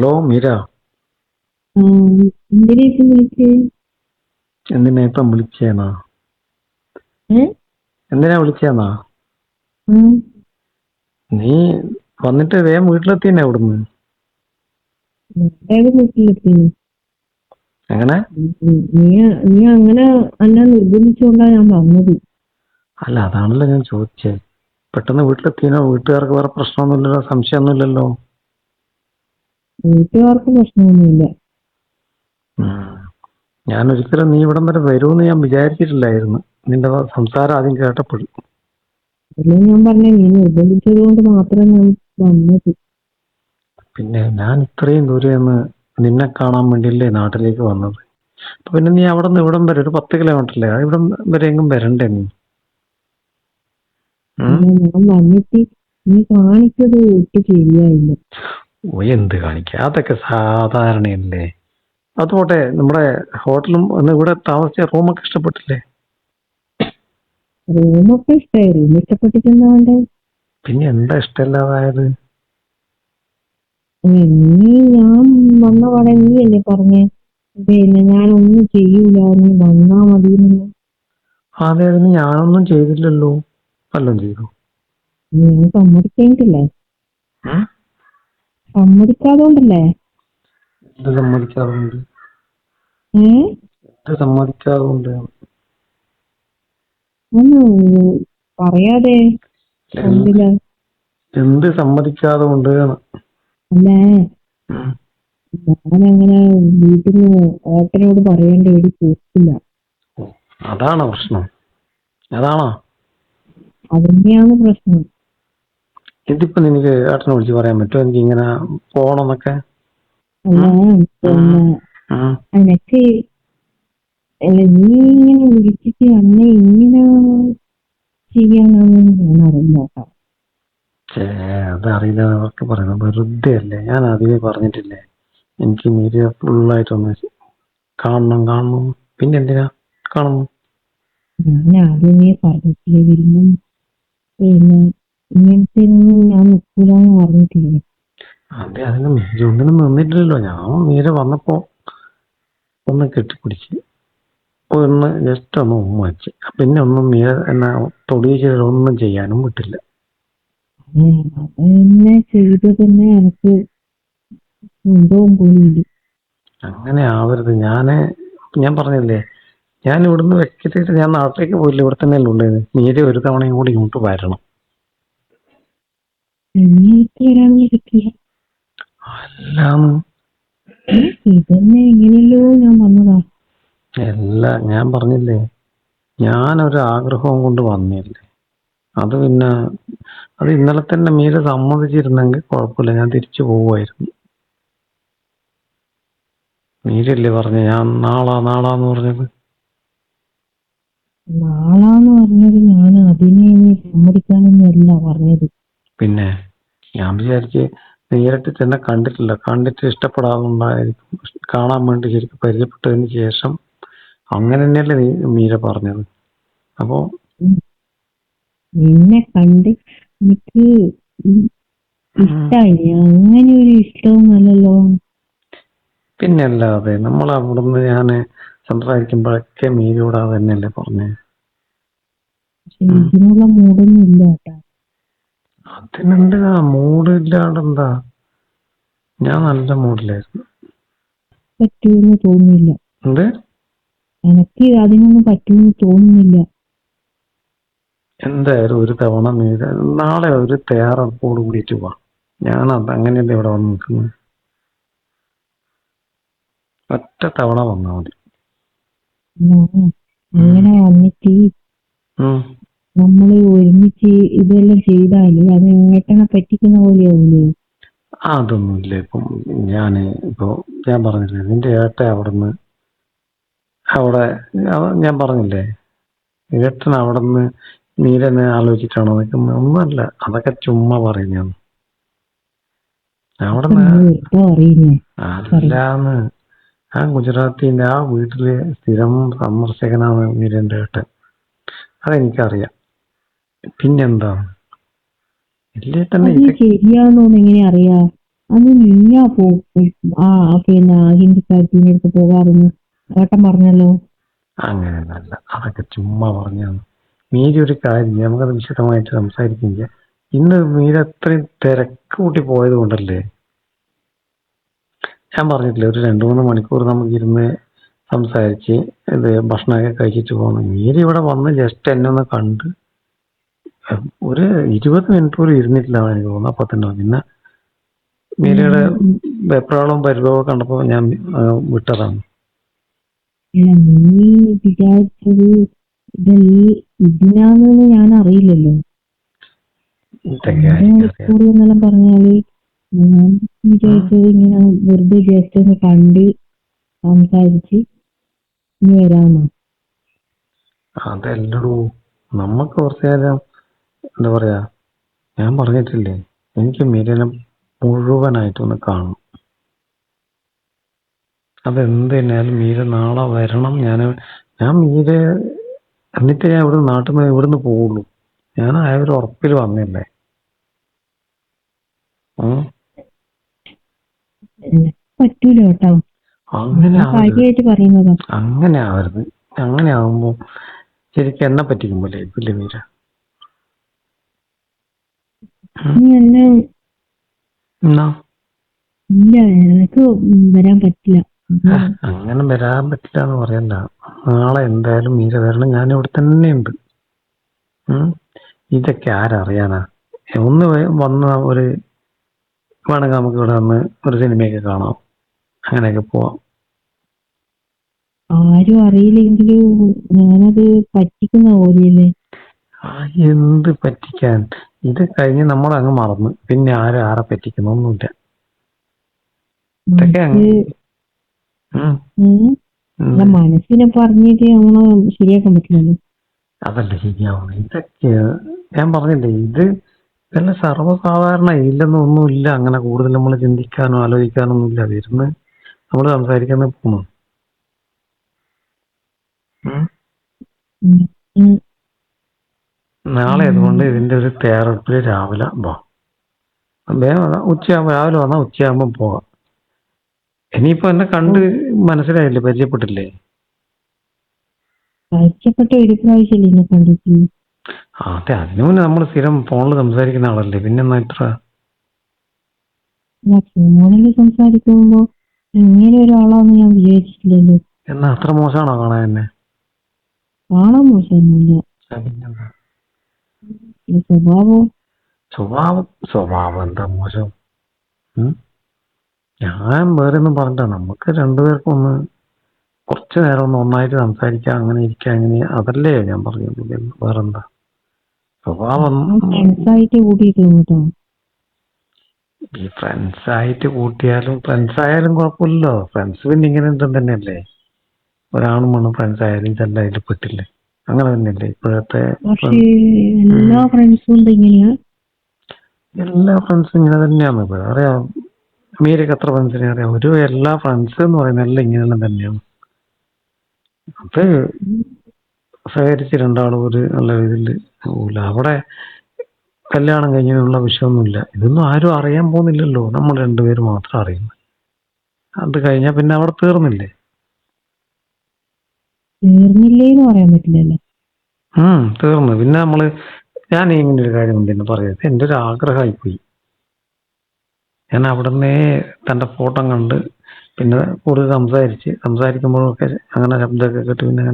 Hello Meera. ആ, എന്തിനാ ഇപ്പം വിളിച്ചേ? എന്തിനാ ഇപ്പം വിളിച്ചേന്നാ? ഏ? എന്തിനാ വിളിച്ചേന്നാ? ആ, നീ വന്നിട്ട് വേഗം വീട്ടിലെത്തിന്നെ അവിടുന്ന്. എവിടെ വീട്ടിലെത്തി? എങ്ങനെ? നീ നീ അങ്ങനെ എന്നെ നിർബന്ധിച്ചുകൊണ്ടാ ഞാൻ വന്നത്. അല്ല, അതാണല്ലോ ഞാൻ ചോദിച്ചേ. പെട്ടെന്ന് വീട്ടിലെത്തിനോ? വീട്ടുകാർക്ക് വേറെ പ്രശ്നമൊന്നുമില്ലല്ലോ, സംശയമൊന്നുമില്ലല്ലോ? വീട്ടുകാർക്ക് പ്രശ്നമൊന്നുമില്ല. ഞാൻ ഒരിക്കലും നീ ഇവിടം വരെ വരുമെന്ന് ഞാൻ വിചാരിച്ചിട്ടില്ലായിരുന്നു. നിന്റെ സംസാരം ആദ്യം കേട്ടപ്പോഴും. അതല്ലേ ഞാൻ പറഞ്ഞേ, നീ നിർബന്ധിച്ചത് കൊണ്ട് മാത്രം ഞാൻ വന്നത്. പിന്നെ ഞാൻ ഇത്രയും ദൂരെ നിന്ന് നിന്നെ കാണാൻ വേണ്ടിയല്ലേ നാട്ടിലേക്ക് വന്നത്. അപ്പൊ പിന്നെ നീ അവിടെ നിന്ന് ഇവിടം വരെ ഒരു 10 കിലോമീറ്റർ അല്ലേ, ഇവിടം വരെ എങ്ങും വരണ്ടേ നീ? ഉം? പിന്നെ ഞാൻ വന്നിട്ട് നീ കാണിച്ചത് ഒട്ടും ശരിയായില്ല. ഓ, എന്ത് കാണിക്കുക, അതൊക്കെ സാധാരണയല്ലേ. അതുപോട്ടെ, നമ്മുടെ ഹോട്ടലും ഒന്ന് ഇവിടെ താമസിച്ച റൂമൊക്കെ ഇഷ്ടപ്പെട്ടില്ലേ? റൂമൊക്കെ ഇഷ്ടമായി. റൂം ഇഷ്ടപ്പെട്ടിട്ടെന്താ വേണ്ടേ? പിന്നെ എന്താ ഇഷ്ടമല്ലാതായത്? ഞാൻ വന്ന പാടെ നീ അല്ലേ പറഞ്ഞേ, പിന്നെ ഞാനൊന്നും ചെയ്യൂല, നീ വന്നാ മതി. അതെ, അതിന് ഞാനൊന്നും ചെയ്തില്ലല്ലോ. വല്ലതും ചെയ്തു? നീ സമ്മതിക്കേണ്ടില്ലേ? ഉം? സമ്മതിക്കാതോണ്ടല്ലേ? എന്ത് സമ്മതിക്കാറുണ്ട്? ഏ? എന്ത് സമ്മതിക്കാറുണ്ട്? ഒന്ന് പറയാതെ എന്ത് ഫ്രണ്ടില്. എന്ത് സമ്മതിക്കാതെ കൊണ്ട്? അല്ലേ, ഞാനങ്ങനെ വീട്ടിൽ നിന്ന് ഏട്ടനോട് പറയേണ്ട ഒരു കേൾക്കില്ല. അതാണോ പ്രശ്നം? അതാണോ? അതന്നെയാണ് പ്രശ്നം. ഇതിപ്പോ നിനക്ക് ഏട്ടനെ വിളിച്ച് പറയാൻ പറ്റുമോ എനിക്ക് ഇങ്ങനെ പോണെന്നൊക്കെ? അല്ല, പിന്നെ എനക്ക് നീ ഇങ്ങനെ വിളിച്ചിട്ട് അന്നെ ഇങ്ങനെ ചെയ്യാനാണെന്ന് ഞാൻ അറിയില്ല കേട്ടോ. അതറിയില്ല അവർക്ക് പറയുന്നത് വെറുതെ അല്ലേ. ഞാൻ ആദ്യമേ പറഞ്ഞിട്ടില്ലേ എനിക്ക് മീഡിയ ഫുള്ളായിട്ടൊന്ന് കാണണം കാണണം. പിന്നെ എന്തിനാ കാണുന്നു? ഞാൻ ആദ്യമേ പറഞ്ഞിട്ടില്ലേ വരുമ്പം, പിന്നെ ഇങ്ങനത്തെ ഒന്നും ഞാൻ നിൽക്കൂലെന്ന് പറഞ്ഞിട്ടില്ലേ. അതെ, അതിന് മീര ഒന്നിനും നിന്നിട്ടില്ലല്ലോ. ഞാൻ മീര വന്നപ്പോ ഒന്ന് കെട്ടിപ്പിടിച്ച് ഒന്ന് ജസ്റ്റ് ഒന്ന് ഉമ്മ വെച്ച്, പിന്നെ ഒന്നും മീര എന്നെ തൊടുകയോ ഒന്നും ചെയ്യാനും വിട്ടില്ല. അതെന്നെ ചെയ്ത് തന്നെ എനിക്ക് സംഭവം പോയില്ല. അങ്ങനെ ആവരുത്. ഞാൻ പറഞ്ഞില്ലേ, ഞാൻ ഇവിടുന്ന് വെച്ചിട്ട് ഞാൻ നാട്ടിലേക്ക് പോയില്ല, ഇവിടെ തന്നെ അല്ലേ ഉള്ളത്. മീര ഒരു തവണയും കൂടി ഇങ്ങോട്ട് വരണം. എനിക്ക് വരാനൊന്നും പറ്റില്ല. അല്ലാന്ന് ഇതന്നെ എങ്ങനെയല്ലോ ഞാൻ വന്നതാ. ഞാൻ പറഞ്ഞില്ലേ, ഞാനൊരു ആഗ്രഹവും കൊണ്ട് വന്നില്ലേ. അത് പിന്നെ അത് ഇന്നലെ തന്നെ മീര സമ്മതിച്ചിരുന്നെങ്കിൽ കുഴപ്പമില്ല, ഞാൻ തിരിച്ചു പോവുമായിരുന്നു. മീരല്ലേ പറഞ്ഞു ഞാൻ നാളാന്ന് പറഞ്ഞത്. നാളാന്ന് പറഞ്ഞത് ഞാൻ അതിനെ ഇനി സമ്മതിക്കാനൊന്നുമല്ല പറഞ്ഞത്. പിന്നെ ഞാൻ വിചാരിച്ച് നേരിട്ട് തന്നെ കണ്ടിട്ടില്ല, കണ്ടിട്ട് ഇഷ്ടപ്പെടാറുണ്ടായിരിക്കും, കാണാൻ വേണ്ടി ശരിക്കും പരിചയപ്പെട്ടതിന് ശേഷം അങ്ങനെ തന്നെയല്ലേ മീര പറഞ്ഞത്. അപ്പോ ഉം. നിന്നെ കണ്ട് എനിക്ക് ഇഷ്ടായി. അങ്ങനെ ഒരു ഇഷ്ടമൊന്നുമല്ലല്ലോ. പിന്നെ അല്ലാതെ നമ്മൾ അവിടുന്ന് ഞാൻ സംസാരിക്കുമ്പോഴൊക്കെ മീരയോട് അത് തന്നെയല്ലേ പറഞ്ഞേ. പക്ഷെ ഇതിനുള്ള മൂടൊന്നും ഇല്ല കേട്ടാ. അതിനെന്താ മൂഡ് ഇല്ലാണ്ടെന്താ? ഞാൻ നല്ല മൂഡിലായിരുന്നു. പറ്റുമെന്ന് തോന്നുന്നില്ല. എന്ത്? എനിക്ക് അതിനൊന്നും പറ്റുമെന്ന് തോന്നുന്നില്ല. എന്തായാലും ഒരു തവണ മീര നാളെ ഒരു തയ്യാറെടുപ്പോട് കൂടിയിട്ട് പോവാം. ഞാനത് അങ്ങനെയല്ലേ ഇവിടെ വന്ന് നിൽക്കുന്നത്. ഒറ്റ തവണ വന്നാൽ മതി. അങ്ങനെ വന്നിട്ട് ഉം. നമ്മള് ഒരുമിച്ച് ഇതെല്ലാം ചെയ്താല് അത് ഏട്ടനെ പറ്റിക്കുന്ന പോലെയാവൂലേ? അതൊന്നുമില്ല. ഇപ്പം ഞാൻ പറഞ്ഞില്ലേ നിന്റെ ഏട്ട അവിടെ ഞാൻ പറഞ്ഞില്ലേ, ഏട്ടൻ അവിടുന്ന് മീരനെ ആലോചിച്ചിട്ടാണോ നിൽക്കുന്നത്? ഒന്നുമല്ല, അതൊക്കെ ചുമ്മാ പറയുന്നതാണ്. അപ്പൊ അവിടുന്ന് നീ വെറുതെ അറിയുന്നേ പറയും. അല്ലാന്ന് ആ ഗുജറാത്തിന്റെ ആ വീട്ടിലെ സ്ഥിരം സന്ദർശകനാണ് മീരന്റെ ഏട്ടൻ. അതെനിക്കറിയാം. പിന്നെന്താ? ഇല്ലേ തന്നെ അത് ഇത്. ശരിയാന്നോന്ന് എങ്ങനെ അറിയാ? അന്ന് നീയാ ആ പിന്നെ ഹിന്ദിക്കാരത്തിന്റെ അടുത്ത് പോകാറുന്ന് ഏട്ടൻ പറഞ്ഞല്ലോ. അങ്ങനെയൊന്നല്ല, അതൊക്കെ ചുമ്മാ പറഞ്ഞാണ്. മീര ഒരു കാര്യം ചെയ്യാം, നമുക്കത് വിശദമായിട്ട് സംസാരിക്കുകയും ചെയ്യാം. ഇന്ന് മീര അത്രയും തിരക്ക് കൂട്ടി പോയത് കൊണ്ടല്ലേ, ഞാൻ പറഞ്ഞിട്ടില്ലേ, ഒരു 2-3 മണിക്കൂർ നമുക്കിരുന്ന് സംസാരിച്ച് ഇത് ഭക്ഷണമൊക്കെ കഴിച്ചിട്ട് പോകുന്നു. മീര ഇവിടെ വന്ന് ജസ്റ്റ് എന്നെ ഒന്ന് കണ്ട് ഒരു 20 മിനിറ്റ് പോലും ഇരുന്നിട്ടില്ല എനിക്ക് തോന്നുന്നു. അപ്പൊ തന്നെ പിന്നെ മീരയുടെ വെപ്രാളവും പരിഭവവും കണ്ടപ്പോ ഞാൻ വിട്ടതാണ്. അല്ല, നീ വിചാരിച്ചത് ഇതിനാണെന്ന് ഞാൻ അറിയില്ലല്ലോ. ഇതൊക്കെ 2 ആയിരിക്കും മണിക്കൂർ എന്നെല്ലാം പറഞ്ഞാല് ഞാൻ വിചാരിച്ചത് ഇങ്ങനെ വെറുതെ ജസ്റ്റ് ഒന്ന് കണ്ട് സംസാരിച്ച് ഇനി വരാമെന്നാ. അതല്ലടൂ, നമുക്ക് കുറച്ചു നേരം എന്താ പറയാ, ഞാൻ പറഞ്ഞിട്ടില്ലേ, എനിക്ക് മീരനെ മുഴുവനായിട്ടൊന്ന് കാണണം. അതെന്ത് തന്നെയാലും മീര നാളെ വരണം. ഞാൻ മീര എന്നിട്ട് ഞാൻ ഇവിടുന്ന് പോവുള്ളൂ. ഞാൻ ആ ഒരു ഉറപ്പിൽ വന്നില്ലേ. പറ്റൂല കേട്ടോ, അങ്ങനെ ആവരുത്, കാര്യമായിട്ട് പറയുന്നതാ. അങ്ങനെ ആവരുത്. അങ്ങനെ ആവുമ്പോ ശരിക്കും എന്നെ പറ്റിക്കുമ്പോലെ ഇല്ലേ മീര? നീ എന്നെ എന്നാ ഇല്ല, എനിക്ക് വരാൻ പറ്റില്ല. അങ്ങനെ വരാൻ പറ്റില്ല എന്ന് പറയണ്ട. നാളെ എന്തായാലും മീര വരണം, ഞാൻ ഇവിടെ തന്നെ ഉണ്ട്. ഇതൊക്കെ ആരറിയാനാ? ഒന്ന് വന്ന ഒരു വേണമെങ്കിൽ നമുക്ക് ഇവിടെ വന്ന് ഒരു സിനിമയൊക്കെ കാണാം, അങ്ങനെയൊക്കെ പോവാം. ആരും അറിയില്ലെങ്കിലും ഞാനത് പറ്റിക്കുന്ന പോലെയല്ലേ. എന്ത് പറ്റിക്കാൻ? ഇത് കഴിഞ്ഞ് നമ്മൾ അങ്ങ് മറന്ന് പിന്നെ ആരും ആരെ പറ്റിക്കുന്നൊന്നുമില്ല. ഇതൊക്കെ മനസ്സിനെ പറഞ്ഞിട്ട് നമ്മളെ ശരിയാക്കാൻ പറ്റില്ലല്ലോ. അതല്ല ശരിയാവുന്നു. ഇതൊക്കെ ഞാൻ പറഞ്ഞില്ലേ, ഇതെല്ലാം സർവ്വസാധാരണ. ഇല്ലെന്നൊന്നുമില്ല, അങ്ങനെ കൂടുതൽ നമ്മൾ ചിന്തിക്കാനോ ആലോചിക്കാനോ ഒന്നുമില്ല. വരുന്ന് നമ്മൾ സംസാരിക്കാൻ പോണു. നാളെ അതുകൊണ്ട് ഇതിന്റെ ഒരു തയ്യാറെടുപ്പില് രാവിലെ രാവിലെ വന്നാൽ ഉച്ചയാകുമ്പോൾ പോകാം. ഇനിയിപ്പോ എന്നെ കണ്ട് മനസ്സിലായില്ലേ, പരിചയപ്പെട്ടില്ലേ? പരിചയപ്പെട്ട ഒരു പ്രാവശ്യം എന്നെ കണ്ടിട്ട്. അതെ, അതിനു മുന്നേ നമ്മൾ സ്ഥിരം ഫോണിൽ സംസാരിക്കുന്ന ആളല്ലേ, പിന്നെന്നാ ഇത്ര? ഫോണിൽ സംസാരിക്കുമ്പോ ഇങ്ങനെ ഒരാളാന്ന് ഞാൻ വിചാരിച്ചിട്ടില്ലല്ലോ. എന്നാ അത്ര മോശമാണോ കാണാൻ എന്നെ? കാണാൻ മോശമൊന്നുമില്ല. സ്വഭാവം എന്താ മോശം? ഞാൻ വേറെ ഒന്നും പറഞ്ഞില്ല. നമുക്ക് രണ്ടുപേർക്കും ഒന്ന് കുറച്ചു നേരം ഒന്ന് ഒന്നായിട്ട് സംസാരിക്കാം, അങ്ങനെ ഇരിക്കാം, അങ്ങനെ അതല്ലേ ഞാൻ പറഞ്ഞത്. വേറെന്താ സ്വഭാവം? ഫ്രണ്ട്സായിട്ട് കൂട്ടിയിട്ട് ഈ ഫ്രണ്ട്സായിട്ട് കൂട്ടിയാലും ഫ്രണ്ട്സായാലും കുഴപ്പമില്ലല്ലോ. ഫ്രണ്ട്സ് പിന്നെ ഇങ്ങനെ എന്തും തന്നെയല്ലേ, ഒരാണും വേണം ഫ്രണ്ട്സ് ആയാലും ഇതെല്ലാം അതിൽ പെട്ടില്ലേ, അങ്ങനെ തന്നെയല്ലേ ഇപ്പോഴത്തെ. എല്ലാ ഫ്രണ്ട്സും ഇങ്ങനെയാ? എല്ലാ ഫ്രണ്ട്സും ഇങ്ങനെ തന്നെയാണ്. ഇപ്പൊ അറിയാം, മീരൊക്കെ എത്ര ഫ്രണ്ട്സിനെ അറിയാം. എല്ലാ ഫ്രണ്ട്സ് എന്ന് പറയുന്നത് എല്ലാം ഇങ്ങനെയെല്ലാം തന്നെയാണ്. അത് സഹകരിച്ച് രണ്ടാളും ഒരു നല്ല രീതിയിൽ പോകില്ല. അവിടെ കല്യാണം കഴിഞ്ഞതിനുള്ള വിഷയമൊന്നുമില്ല. ഇതൊന്നും ആരും അറിയാൻ പോകുന്നില്ലല്ലോ, നമ്മൾ രണ്ടുപേരും മാത്രം അറിയുന്നു. അത് കഴിഞ്ഞാൽ പിന്നെ അവിടെ തീർന്നില്ലേ? തീർന്നില്ലേന്ന് പറയാൻ പറ്റില്ലല്ലോ. തീർന്നു. പിന്നെ ഞാൻ ഇങ്ങനെ ഒരു കാര്യം പിന്നെ പറയാം, എൻ്റെ ഒരു ആഗ്രഹമായിപ്പോയി. ഞാൻ അവിടുന്ന് തൻ്റെ ഫോട്ടോ കണ്ട് പിന്നെ കൂടുതൽ സംസാരിക്കുമ്പോഴൊക്കെ അങ്ങനെ ശബ്ദമൊക്കെ കേട്ട് പിന്നെ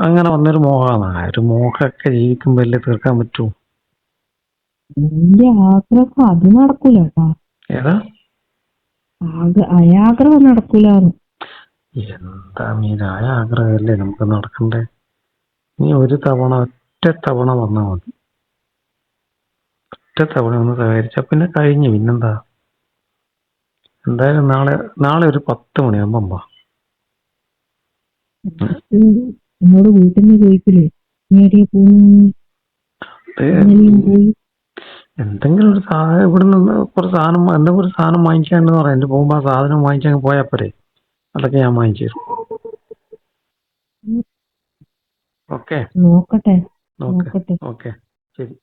അങ്ങനെ വന്നൊരു മോഹമാണ്. ആ ഒരു മോഹമൊക്കെ ജീവിക്കുമ്പോൾ അല്ലേ തീർക്കാൻ പറ്റൂ. എന്റെ ആഗ്രഹം അത് നടക്കൂല കേട്ടാ. ഏതാ ആഗ്രഹം നടക്കൂല. എന്താ മീരായ ആഗ്രഹമല്ലേ നമുക്ക് നടക്കണ്ടേ? നീ ഒറ്റ തവണ വന്നാൽ മതി. ഒറ്റ തവണ ഒന്ന് സഹകരിച്ച പിന്നെ കഴിഞ്ഞു. പിന്നെന്താ? എന്തായാലും നാളെ ഒരു 10 മണിയാകുമ്പോ എന്നോട് വീട്ടിൽ നിന്ന് ചോദിക്കില്ലേ നേടിയ പോയി എന്തെങ്കിലും ഒരു സാധനം ഇവിടെ നിന്ന് കുറച്ച് സാധനം, എന്തെങ്കിലും ഒരു സാധനം വാങ്ങിക്കാന്ന് പറയാം. എന്റെ പോകുമ്പോ ആ സാധനം വാങ്ങിക്കാൻ പോയാ പോരെ? അതൊക്കെ ഞാൻ വാങ്ങിച്ചു തരും. ഓക്കെ, നോക്കട്ടെ. ഓക്കെ, ശരി.